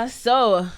So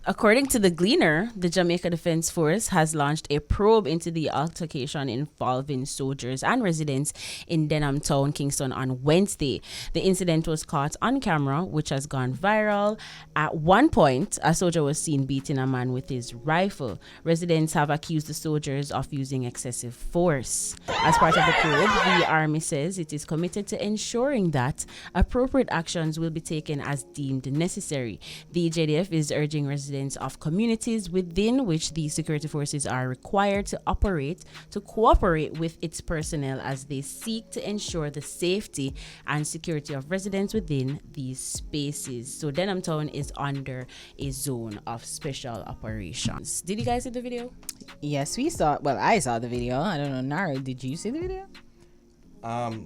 according to the Gleaner, the Jamaica Defence Force has launched a probe into the altercation involving soldiers and residents in Denham Town, Kingston on Wednesday. The incident was caught on camera, which has gone viral. At one point, a soldier was seen beating a man with his rifle. Residents have accused the soldiers of using excessive force. As part of the probe, the Army says it is committed to ensuring that appropriate actions will be taken as deemed necessary. The JDF is urging residents of communities within which the security forces are required to operate to cooperate with its personnel as they seek to ensure the safety and security of residents within these spaces. So Denham Town is under a zone of special operations. Did you guys see the video? Yes, we saw. Well, I saw the video. I don't know, Nara, did you see the video?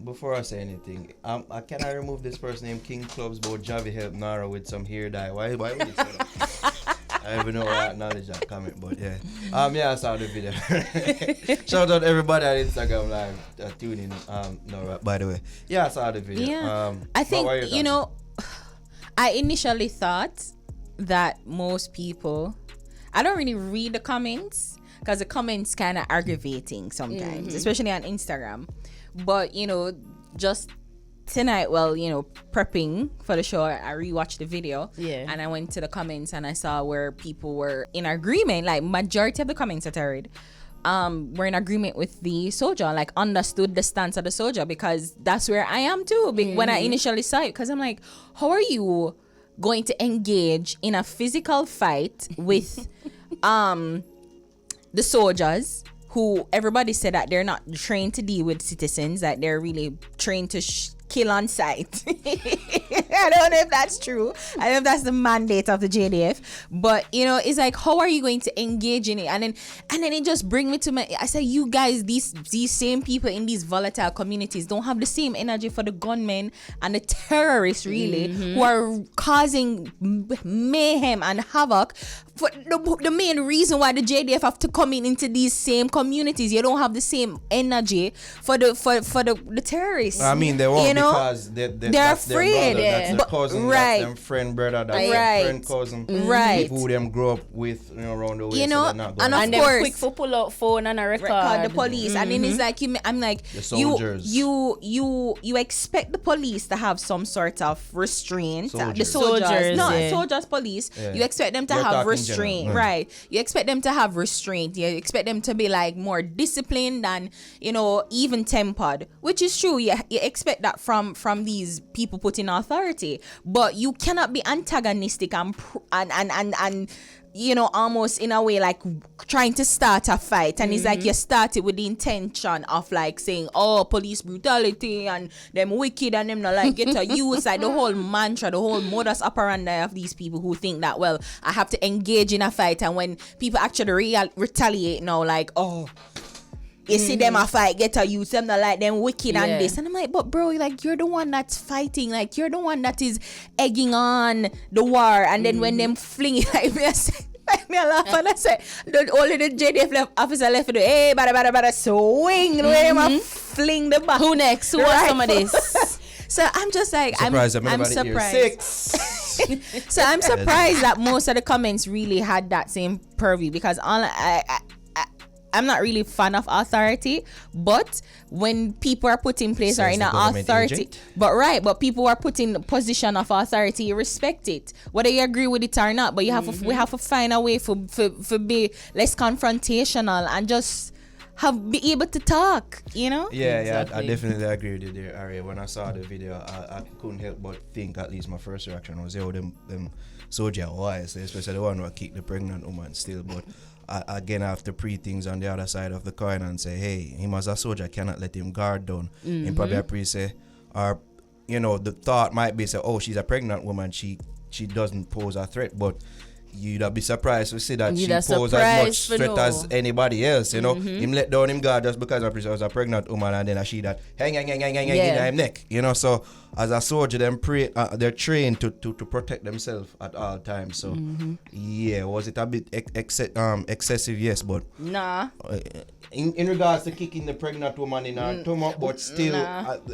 Before I say anything, can I remove this person named King Clubs about Javi help Nara with some hair dye? Why would you say that? I don't even know where I acknowledge that comment, but yeah. I saw the video. Shout out everybody on Instagram Live tuning. No, by the way. Yeah, I saw the video. Yeah. I think, I initially thought that most people, I don't really read the comments because the comments kind of aggravating sometimes, especially on Instagram. But, just tonight, prepping for the show, I rewatched the video. Yeah. And I went to the comments and I saw where people were in agreement. Like, majority of the comments that I read were in agreement with the soldier, like understood the stance of the soldier, because that's where I am too. When I initially saw it, because I'm like, how are you going to engage in a physical fight with the soldiers who everybody said that they're not trained to deal with citizens, that they're really trained to kill on sight. I don't know if that's true. I don't know if that's the mandate of the JDF, but it's like, how are you going to engage in it? And then it just bring me to I say, you guys, these same people in these volatile communities don't have the same energy for the gunmen and the terrorists, really, who are causing mayhem and havoc. For the main reason why the JDF have to come into these same communities, you don't have the same energy for the terrorists. I mean, they won't, because they're afraid. That's their cousin, that's their friend, brother, that's their friend, cousin. Right. People who them grow up with around the way. So they're not going. And of course, quick for pull out phone and a record the police. And then it's like, I'm like, the soldiers. You expect the police to have some sort of restraint. The soldiers. Soldiers, police. Yeah. You expect them to have restraint, right? You expect them to have restraint. You expect them to be like more disciplined and even tempered, which is true. You expect that from these people put in authority, but you cannot be antagonistic and almost in a way like trying to start a fight, and it's like you started with the intention of like saying, oh, police brutality and them wicked and them not like get to use like the whole mantra, the whole modus operandi of these people who think that, well, I have to engage in a fight, and when people actually retaliate now, like, oh, you see them a fight, get to use them, not like them wicked and this. And I'm like, but bro, like, you're the one that's fighting, like you're the one that is egging on the war, and then when them fling it, like me I laugh and I say, only the JDF officer left to do, hey, bada swing, fling the back. Who next? Who wants some of this? So I'm just like, surprised. I'm surprised. So I'm surprised that most of the comments really had that same purview, because I'm not really fan of authority, but when people are put in place or in an authority, but people are put in a position of authority, you respect it, whether you agree with it or not. But you have we have to find a way for be less confrontational and just be able to talk, Yeah, I definitely agree with you there, Ari. When I saw the video, I couldn't help but think, at least my first reaction was, them soldier wise, especially the one who kicked the pregnant woman still, but again, I have to pre things on the other side of the coin and say, hey, him as a soldier, cannot let him guard down. And probably a pre say, or the thought might be say, oh, she's a pregnant woman, she doesn't pose a threat, but you'd be surprised to see that she You'd a posed as much surprise for threat no. as anybody else, you know. Him let down him guard just because I was a pregnant woman, and then I see that hang in him neck, you know. So as a soldier, they're trained to protect themselves at all times. So yeah, was it a bit excessive? Yes, but Nah. in regards to kicking the pregnant woman in her stomach, but still,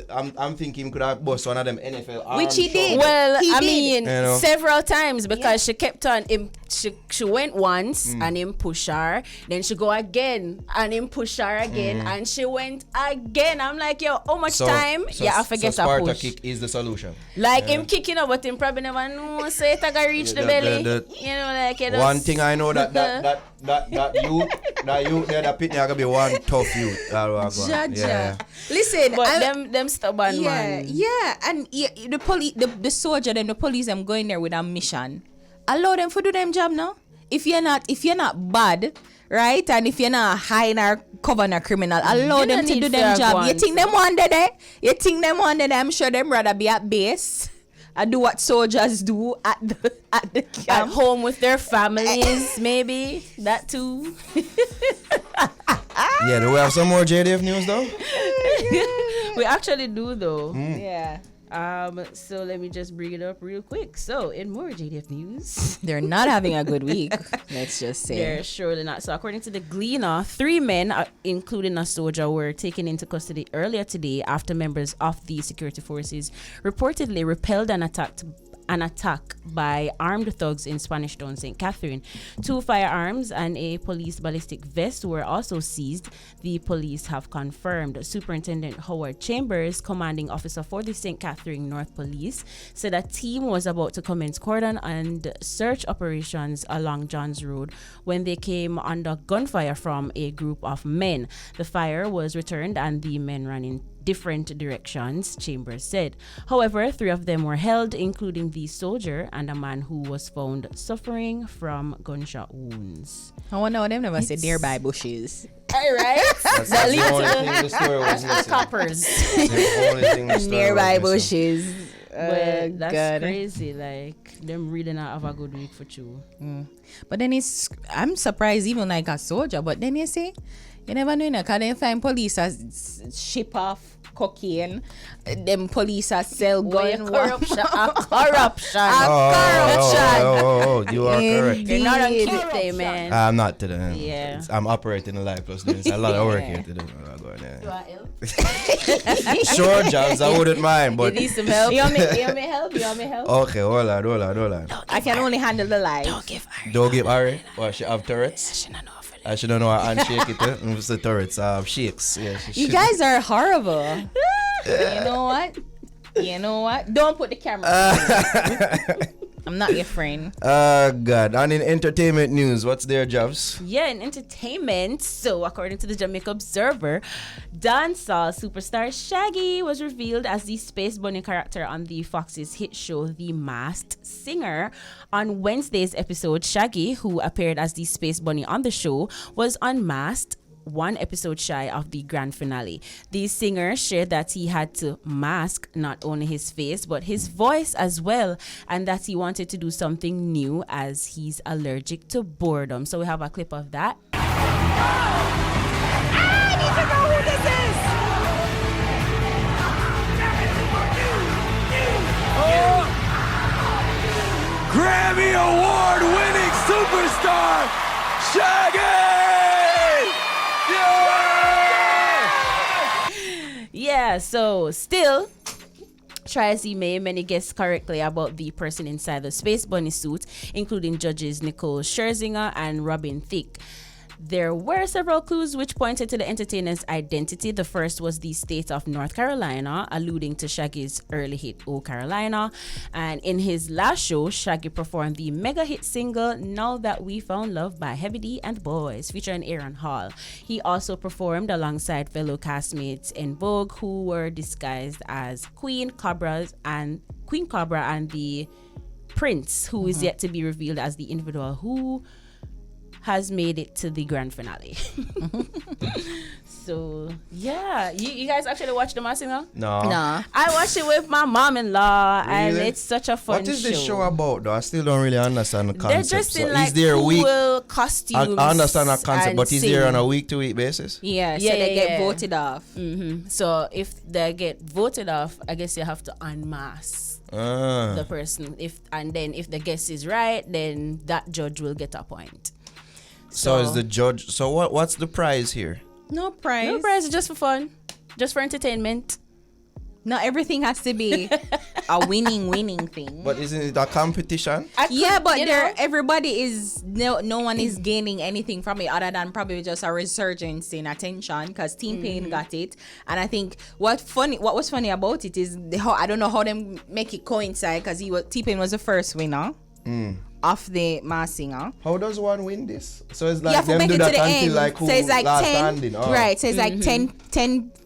I'm thinking he could have bust one of them NFL arm Which he shots. did. Well, He I did. mean, You know. several times because she kept on. She went once and him push her. Then she go again and him push her again, and she went again. I'm like, yo, how much time? I forget so a Sparta push. kick is the solution. Like him kicking up, but him probably never know. So it gonna reach the belly. You know, like it One just- thing I know that youth there, that pitney gonna be one tough youth. Jaja. Listen, But them stubborn man. And the police, the soldier, them the police, them going there with a mission. Allow them to do them job now. If you're not bad, right, and if you're not hiding or covering a criminal, allow You them don't to need do them flag job. You ones. think them one day there? You think them one day there? I'm sure them rather be at base. I do what soldiers do at the At camp. home with their families, maybe that too. Yeah, do we have some more JDF news though? We actually do though. Yeah. So let me just bring it up real quick. So in more JDF news, They're not having a good week. Let's just say. they're surely not. So according to the Gleaner, 3 men, including a soldier, were taken into custody earlier today after members of the security forces reportedly repelled an attack by armed thugs in Spanish Town, St. Catherine. 2 firearms and a police ballistic vest were also seized, the police have confirmed. Superintendent Howard Chambers, commanding officer for the St. Catherine North Police, said a team was about to commence cordon and search operations along Johns Road when they came under gunfire from a group of men. The fire was returned and the men ran in different directions, Chambers said. However, 3 of them were held, including the soldier and a man who was found suffering from gunshot wounds. I wonder what them never said nearby bushes. All right. That's the only thing the story was missing. Coppers. The only thing the story Nearby was missing. bushes. But that's God. crazy. Like, them really not have a good week for you. But then I'm surprised even like a soldier. But then you see, you never know, because they find police as ship off cocaine, them police as sell gun. Corruption. You are correct. You're not on Indeed. cute day, man. I'm not today. Yeah. I'm operating a life plus there's a lot of work here to do. Sure, Jobs, I wouldn't mind, but You need some help? You want me help? okay, hold on. I can only handle the life. Don't give Ari. What, she have turrets? She don't know how to shake it. It's the turrets shakes. Yeah, You guys are horrible. You know what? Don't put the camera. I'm not your friend. God. And in entertainment news, what's their jobs? Yeah, in entertainment. So, according to the Jamaica Observer, dancehall superstar Shaggy was revealed as the Space Bunny character on the Fox's hit show The Masked Singer. On Wednesday's episode, Shaggy, who appeared as the Space Bunny on the show, was unmasked, 1 episode shy of the grand finale. The singer shared that he had to mask not only his face but his voice as well, and that he wanted to do something new as he's allergic to boredom. So we have a clip of that. I need to know who this is. Grammy Award-winning superstar, Shaggy! Yeah, so still try as he may, many guessed correctly about the person inside the Space Bunny suit, including judges Nicole Scherzinger and Robin Thicke. There were several clues which pointed to the entertainer's identity. The first was the state of North Carolina, alluding to Shaggy's early hit, Oh Carolina. And in his last show, Shaggy performed the mega hit single, Now That We Found Love by Heavy D and Boys, featuring Aaron Hall. He also performed alongside fellow castmates in Vogue, who were disguised as Queen Cobra and the Prince, who is yet to be revealed as the individual who has made it to the grand finale. So yeah, you guys actually watch The Masked Singer? No. Nah. I watched it with my mom-in-law, and Really? it's such a fun What is this show about though? I still don't really understand the They're concept. just in So like is there a week? cool costumes. I understand that concept, and but is there sing. on a week-to-week basis? Yeah, so Yeah, they yeah, get yeah. voted off. So if they get voted off, I guess you have to unmask the person. If the guess is right, then that judge will get a point. So is the judge? So what's the prize here? No prize. No prize, just for fun, just for entertainment. Not everything has to be a winning thing. But isn't it a competition? Yeah, but everybody is no one is gaining anything from it other than probably just a resurgence in attention because T-Pain got it. And I think what was funny about it is I don't know how them make it coincide because T-Pain was the first winner of the Masked Singer. How does one win this? So it's You like have to them make do it to that the until end. like who So it's like last 10, standing. Oh. right? So it's like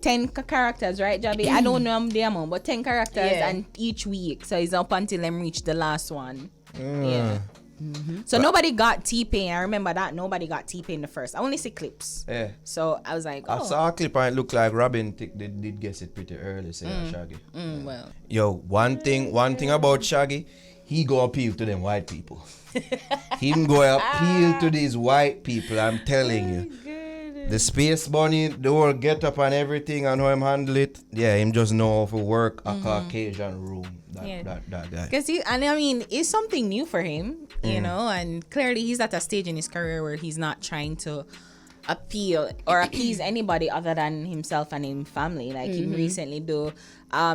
10 characters, right, Jabby? I don't know the amount, but 10 characters and each week. So it's up until them reach the last one. Yeah. So nobody got T-Pain. I remember that nobody got T-Pain the first. I only see clips. Yeah. So I was like, I saw a clip and it looked like Robin did guess it pretty early, saying Shaggy. well. Yo, one thing about Shaggy, he go appeal to them white people. Him go appeal to these white people, I'm telling you. The Space Bunny, the whole get up and everything and how him handle it. Yeah, him just know how to work a Caucasian room. That guy. Because it's something new for him, you know, and clearly he's at a stage in his career where he's not trying to appeal or appease anybody other than himself and his family. Like he recently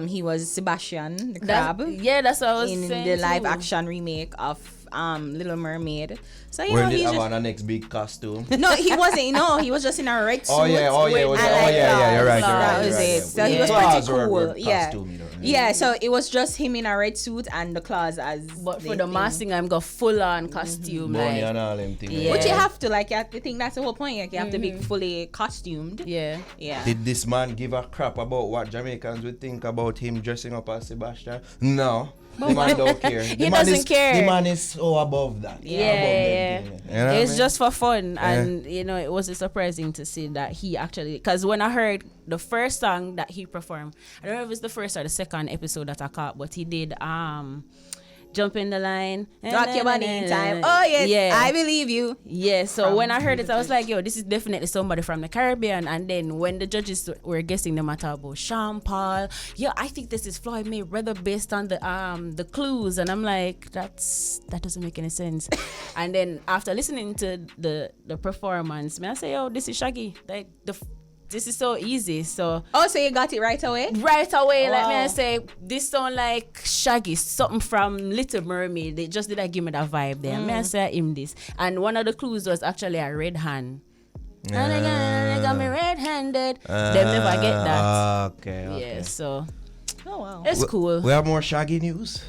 he was Sebastian the crab. That's what I was in saying the live too. action remake of Little Mermaid. So When he's did just, on the next big costume? no, he wasn't. No, he was just in a red suit. You're right. You're that was it. So he was Claws pretty were a cool. good Yeah. costume, you know. Yeah, so it was just him in a red suit and the claws as But for the Masked Singer, I'm got full on costume. Bunny Like, and all them things. Yeah. Which you have to, like, I think that's the whole point. Like, you have to be fully costumed. yeah. Yeah. Did this man give a crap about what Jamaicans would think about him dressing up as Sebastian? No. The man don't care. He doesn't care. The man is so above that. Yeah. Above them thing. You know what It's I mean? just for fun, and it was surprising to see that he actually. Because when I heard the first song that he performed, I don't know if it's the first or the second episode that I caught, but he did "Jump in the Line," Rock your body in time. Oh, yes. yeah, I believe you. yeah. So when I heard it, I was like, "Yo, this is definitely somebody from the Caribbean." And then when the judges were guessing the matter about Sean Paul, yeah, I think this is Floyd Mayweather based on the clues, and I'm like, that doesn't make any sense. And then after listening to the performance, I say, "Oh, this is Shaggy. Like this is so easy." So Oh, so you got it right away? right away, like me, Wow. I say, this sound like Shaggy, something from Little Mermaid. They just did give me that vibe there. Me, I say him this. And one of the clues was actually a red hand. And they got me red-handed. They never get that. Okay. Yeah, so Oh, wow. it's cool. We have more Shaggy news.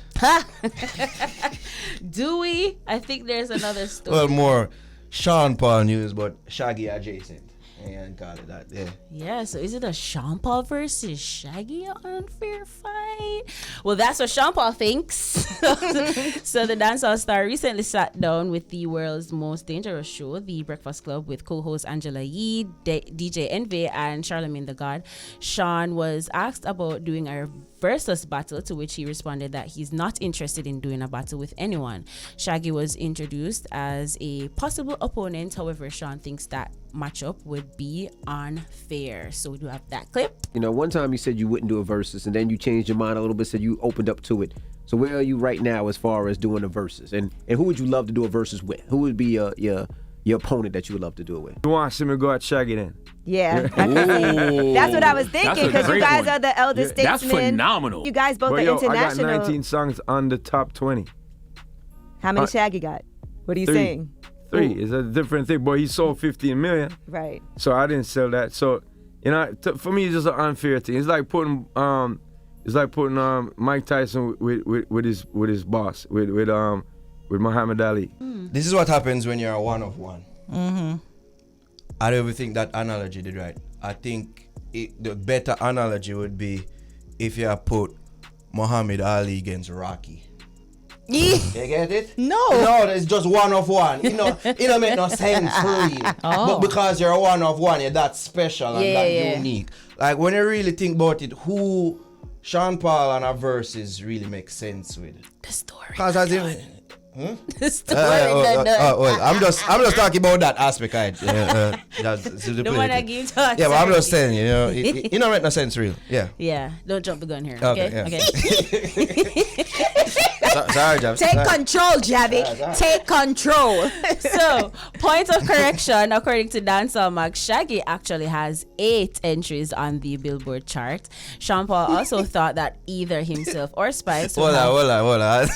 Do we? I think there's another story. Well, more Sean Paul news, but Shaggy adjacent. Yeah, call it that. Yeah. Yeah, so is it a Sean Paul versus Shaggy unfair fight? Well, that's what Sean Paul thinks. So the dancehall star recently sat down with the world's most dangerous show, The Breakfast Club, with co-host Angela Yee, DJ Envy, and Charlamagne the God. Sean was asked about doing a versus battle, to which he responded that he's not interested in doing a battle with anyone. Shaggy was introduced as a possible opponent. However, Sean thinks that matchup would be unfair. So we do have that clip. You know, one time you said you wouldn't do a versus, and then you changed your mind a little bit, said you opened up to it. So where are you right now as far as doing a versus? And who would you love to do a versus with? Who would be your opponent that you would love to do it with? You want to see me go at Shaggy then? Yeah, that's what I was thinking, That's a because you great guys one. are the elder That's statesmen. phenomenal. You guys both But are yo, I got international. 19 songs on the top 20. How many Shaggy got? What are you 3. saying? 3 is a different thing, but he sold 15 million, Right. so I didn't sell that. So, you know, for me, it's just an unfair thing. It's like putting Mike Tyson with his boss, with Muhammad Ali. This is what happens when you're a one of one. I don't even think that analogy did right. I think the better analogy would be if you put Muhammad Ali against Rocky. Yeah. You get it? No. No, there's just one of one. It don't make no sense for you. But because you're one of one, you're that special and that unique. Like when you really think about it, who Sean Paul and a verses really make sense with? The story. Because as in, The story. well, I'm just talking about that aspect. The one I give to us. Yeah, but I'm just saying, it don't make no sense, real. Yeah. Yeah, don't jump the gun here. Okay, Okay. yeah. Sorry, Jab. Take control, Javi. Take control. So, point of correction, according to Dancehall Mag, Shaggy actually has 8 entries on the Billboard chart. Sean Paul also thought that either himself or Spice would Hold on.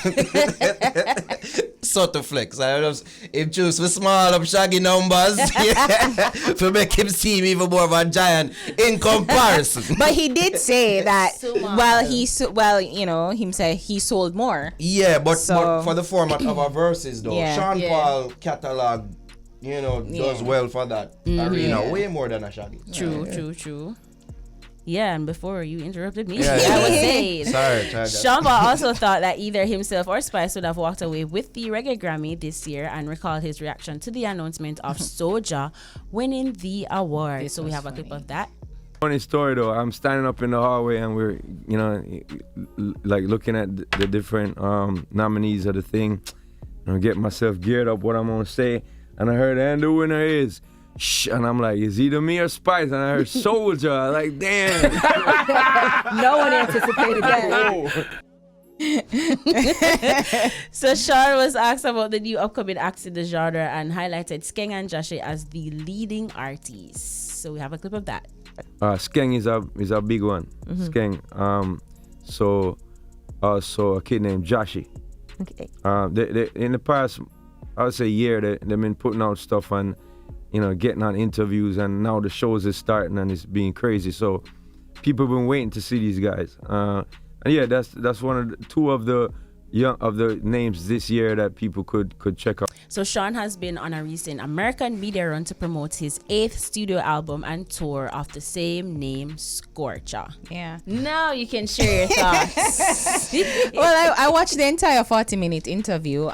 Sort of flex. I just him choose for small up Shaggy numbers to make him seem even more of a giant in comparison. But he did say that Small. him say he sold more. Yeah, but So- for the format of our verses though, Yeah. Sean Yeah. Paul catalog, does well for that arena way more than a Shaggy. True. Yeah, and before you interrupted me, Yeah, I yeah. was saying. Sorry. Sean Paul also thought that either himself or Spice would have walked away with the Reggae Grammy this year and recalled his reaction to the announcement of Soulja winning the award. So we have a clip of that. Funny story though. I'm standing up in the hallway and we're, like looking at the different nominees of the thing. And I'm getting myself geared up what I'm gonna say. And I heard, and the winner is. Shh, and I'm like, is either me or Spice? And I heard Soulja. Like, damn. No one anticipated that. So Sean was asked about the new upcoming acts in the genre and highlighted Skeng Jahshii as the leading artist. So we have a clip of that. Skeng is a big one. Skeng. So also a kid named Jahshii. Okay. They, in the past, I would say year, they've been putting out stuff and getting on interviews, and now the shows is starting and it's being crazy. So people been waiting to see these guys. And yeah, that's one of the, two of the names this year that people could check out. So Sean has been on a recent American media run to promote his 8th studio album and tour of the same name, Scorcher. Yeah. Now you can share your thoughts. Well, I watched the entire 40-minute interview.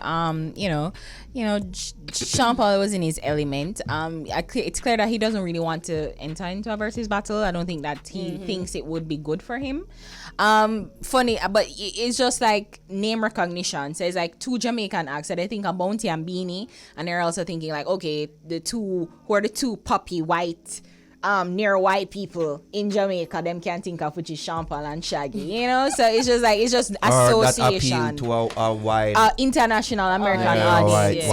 Sean Paul was in his element. It's clear that he doesn't really want to enter into a versus battle. I don't think that he thinks it would be good for him. Funny, but it's just like name recognition. So it's like 2 Jamaican acts that I think are Bounty and Beanie, and they're also thinking like, okay, who are the 2 puppy white near white people in Jamaica, them can't think of, which is Sean Paul and Shaggy, so it's just association. That appeal to a wide international American audience.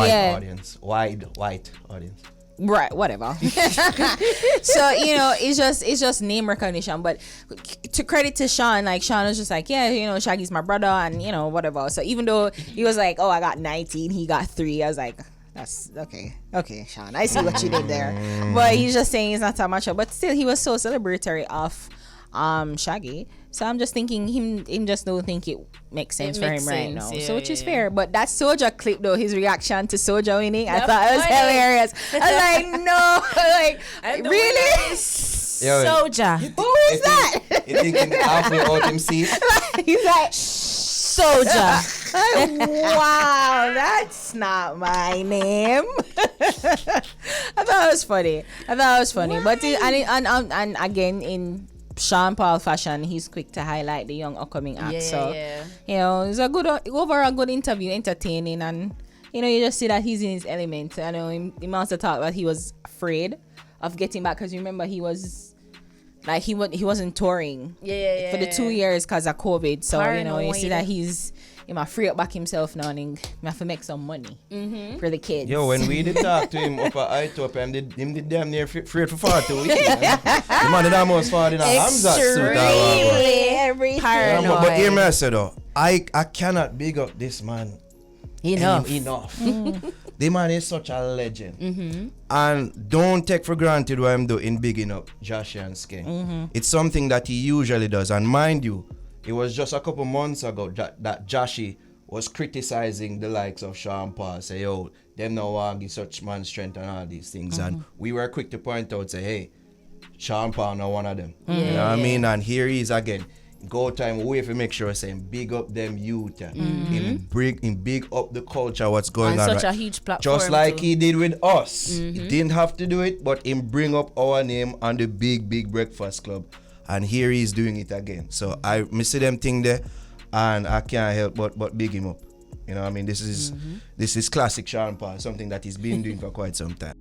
wide audience. Right, whatever. So it's just name recognition. But to credit to Sean, like Sean was just like, yeah, Shaggy's my brother, and whatever. So even though he was like, oh, I got 19, he got 3, I was like, that's okay, Sean, I see what you did there. But he's just saying it's not that much, but still he was so celebratory of Shaggy. So I'm just thinking him just don't think it makes sense for him right now. So which is fair. But that Soulja clip though, his reaction to Soulja winning, I thought it was hilarious. I was like, no, like really? Soulja. Who's that? You thinking halfway out him seat? He's like, Soulja. wow, that's not my name. I thought it was funny. But and again, in Sean Paul fashion, he's quick to highlight the young upcoming acts. It's a good overall good interview, entertaining, and you just see that he's in his element. I know he must have thought that he was afraid of getting back, because remember he was like he wasn't touring for the 2 years because of COVID. So you see that he might free up back himself now and he have to make some money for the kids. Yo, when we did talk to him up at Itop, him did damn near free for 40 weeks. The man did almost fall in a Hamza suit. Extremely paranoid. But hear me say though, I cannot big up this man Enough. The man is such a legend. And don't take for granted what I'm doing bigging up Jahshii and Skeng. It's something that he usually does. And mind you, it was just a couple months ago that Jahshii was criticizing the likes of Sean Paul, say, yo, them no want give such man strength and all these things. And we were quick to point out, say, hey, Sean Paul not one of them. You know what I mean? And here he is again. go time away for make sure saying big up them youth. Him big up the culture, what's going And on. such a huge platform. Just like too. he did with us. He didn't have to do it, but him bring up our name on the big Breakfast Club. And here he's doing it again. So I see them thing there, and I can't help but big him up. You know what I mean? This is classic Sean Paul, something that he's been doing for quite some time.